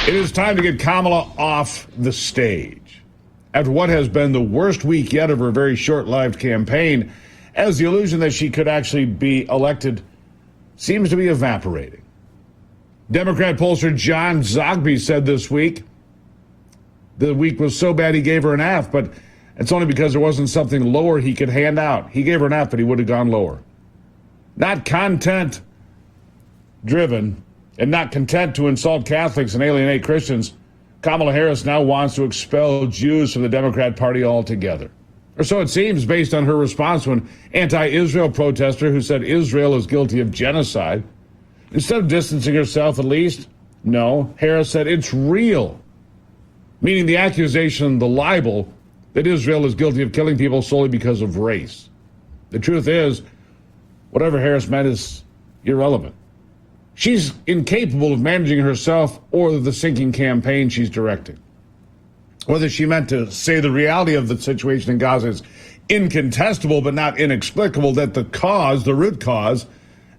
It is time to get Kamala off the stage. After what has been the worst week yet of her very short-lived campaign, as the illusion that she could actually be elected seems to be evaporating. Democrat pollster John Zogby said this week the week was so bad he gave her an F, but it's only because there wasn't something lower he could hand out. He gave her an F, but he would have gone lower. Not content-driven and not content to insult Catholics and alienate Christians, Kamala Harris now wants to expel Jews from the Democrat Party altogether. Or so it seems, based on her response to an anti-Israel protester who said Israel is guilty of genocide. Instead of distancing herself, at least, no, Harris said it's real, meaning the accusation, the libel, that Israel is guilty of killing people solely because of race. The truth is, whatever Harris meant is irrelevant. She's incapable of managing herself or the sinking campaign she's directing. Whether she meant to say the reality of the situation in Gaza is incontestable but not inexplicable, that the cause, the root cause,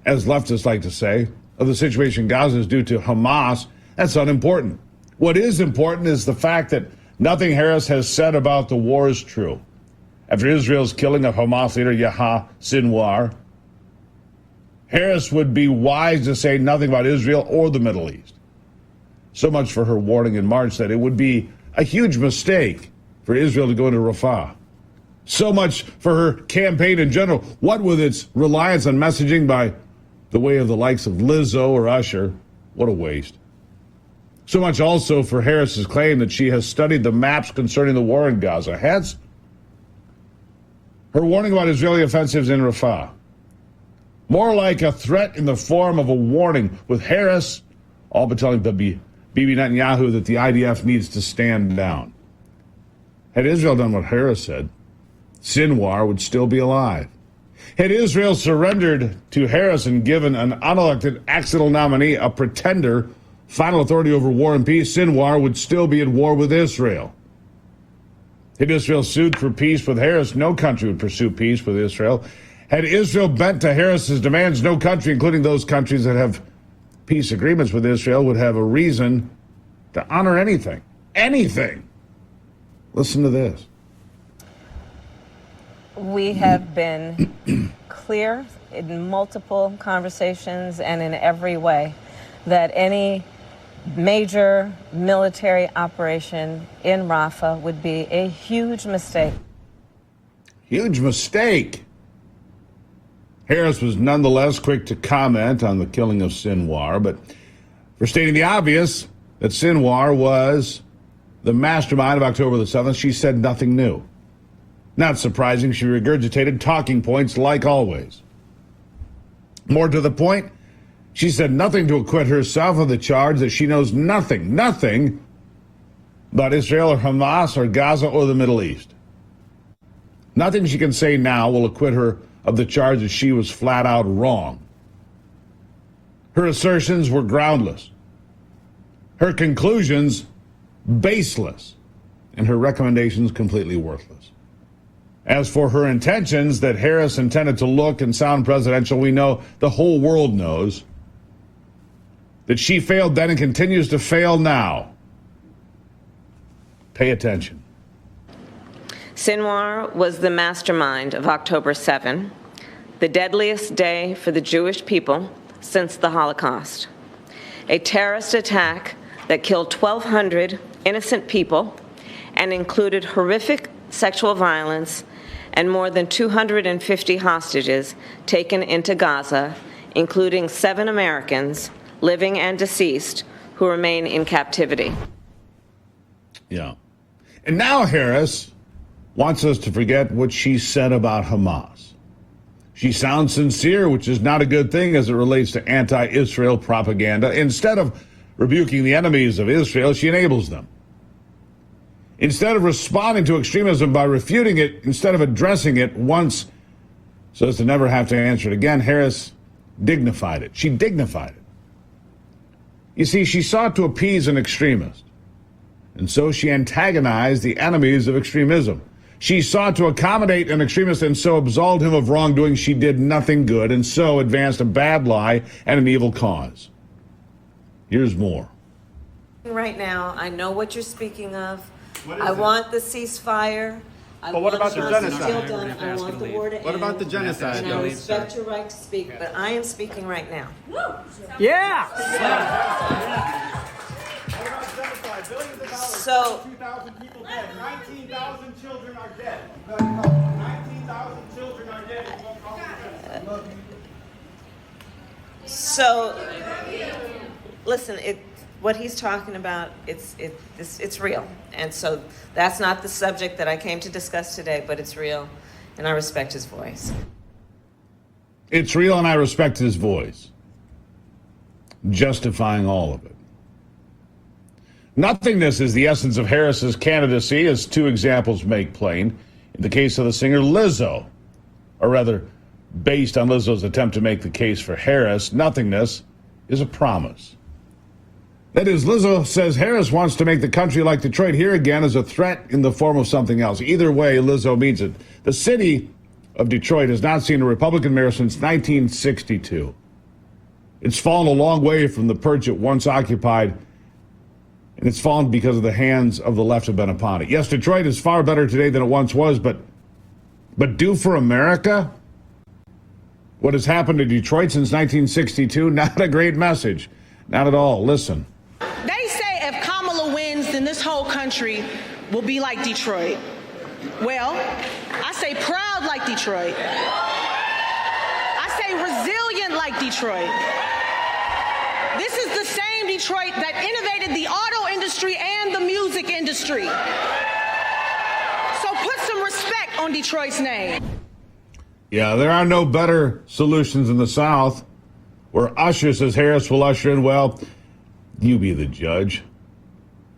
as leftists like to say, of the situation in Gaza is due to Hamas, that's unimportant. What is important is the fact that nothing Harris has said about the war is true. After Israel's killing of Hamas leader Yahya Sinwar, Harris would be wise to say nothing about Israel or the Middle East. So much for her warning in March that it would be a huge mistake for Israel to go into Rafah. So much for her campaign in general. What with its reliance on messaging by the way of the likes of Lizzo or Usher. What a waste. So much also for Harris's claim that she has studied the maps concerning the war in Gaza. Hence, her warning about Israeli offensives in Rafah. More like a threat in the form of a warning, with Harris all but telling Bibi Netanyahu that the IDF needs to stand down. Had Israel done what Harris said, Sinwar would still be alive. Had Israel surrendered to Harris and given an unelected accidental nominee, a pretender, final authority over war and peace, Sinwar would still be at war with Israel. Had Israel sued for peace with Harris, no country would pursue peace with Israel. Had Israel bent to Harris's demands, no country, including those countries that have peace agreements with Israel, would have a reason to honor anything. Anything. Listen to this. We have been clear in multiple conversations and in every way that any major military operation in Rafah would be a huge mistake. Huge mistake. Harris was nonetheless quick to comment on the killing of Sinwar, but for stating the obvious, that Sinwar was the mastermind of October the 7th, she said nothing new. Not surprising, she regurgitated talking points like always. More to the point, she said nothing to acquit herself of the charge that she knows nothing about Israel or Hamas or Gaza or the Middle East. Nothing she can say now will acquit her of the charge that she was flat out wrong. Her assertions were groundless, her conclusions baseless, and her recommendations completely worthless. As for her intentions, that Harris intended to look and sound presidential, we know, the whole world knows, that she failed then and continues to fail now. Pay attention. Sinwar was the mastermind of October 7, the deadliest day for the Jewish people since the Holocaust. A terrorist attack that killed 1,200 innocent people and included horrific sexual violence and more than 250 hostages taken into Gaza, including 7 Americans, living and deceased, who remain in captivity. Yeah. And now Harris wants us to forget what she said about Hamas. She sounds sincere, which is not a good thing as it relates to anti-Israel propaganda. Instead of rebuking the enemies of Israel, she enables them. Instead of responding to extremism by refuting it, instead of addressing it once so as to never have to answer it again, Harris dignified it. She dignified it. You see, she sought to appease an extremist, and so she antagonized the enemies of extremism. She sought to accommodate an extremist and so absolved him of wrongdoing. She did nothing good and so advanced a bad lie and an evil cause. Here's more. Right now, I know what you're speaking of. What is I it? want the ceasefire. But what about the genocide? I want the war to end. What about the genocide, And I though? respect your right to speak, but I am speaking right now. Yeah. So, 2,000 people dead. 19,000 children are dead. 19,000 children are dead. You won't call it genocide. so, listen, what he's talking about, it's real. And so that's not the subject that I came to discuss today, but it's real, and I respect his voice. It's real, and I respect his voice. Justifying all of it. Nothingness is the essence of Harris's candidacy, as two examples make plain. In the case of the singer Lizzo, or rather, based on Lizzo's attempt to make the case for Harris, nothingness is a promise. That is, Lizzo says Harris wants to make the country like Detroit here again as a threat in the form of something else. Either way, Lizzo means it. The city of Detroit has not seen a Republican mayor since 1962. It's fallen a long way from the perch it once occupied, and it's fallen because of the hands of the left have been upon it. Yes, Detroit is far better today than it once was, but do for America? What has happened to Detroit since 1962? Not a great message. Not at all. Listen. They say if Kamala wins, then this whole country will be like Detroit. Well, I say proud like Detroit. I say resilient like Detroit. This is the same Detroit that innovated the auto industry and the music industry. So put some respect on Detroit's name. Yeah, there are no better solutions in the South. Where Usher says Harris will usher in, well, you be the judge.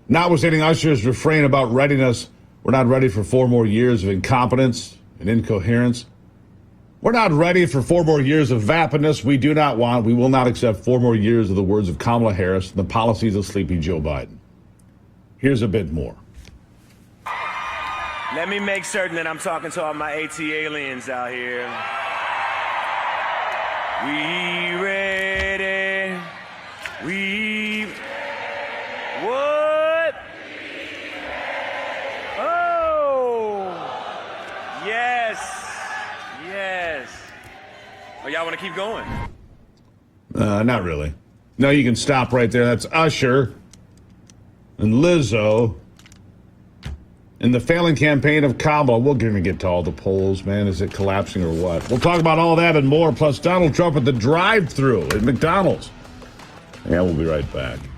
Notwithstanding Usher's refrain about readiness, we're not ready for 4 more years of incompetence and incoherence. We're not ready for 4 more years of vapidness. We will not accept 4 more years of the words of Kamala Harris and the policies of sleepy Joe Biden. Here's a bit more. Let me make certain that I'm talking to all my AT aliens out here. We ready? What? Oh! Yes! Oh, y'all want to keep going? Not really. No, you can stop right there. That's Usher and Lizzo and the failing campaign of Kamala. We're going to get to all the polls, man. Is it collapsing or what? We'll talk about all that and more, plus Donald Trump at the drive-thru at McDonald's. Yeah, we'll be right back.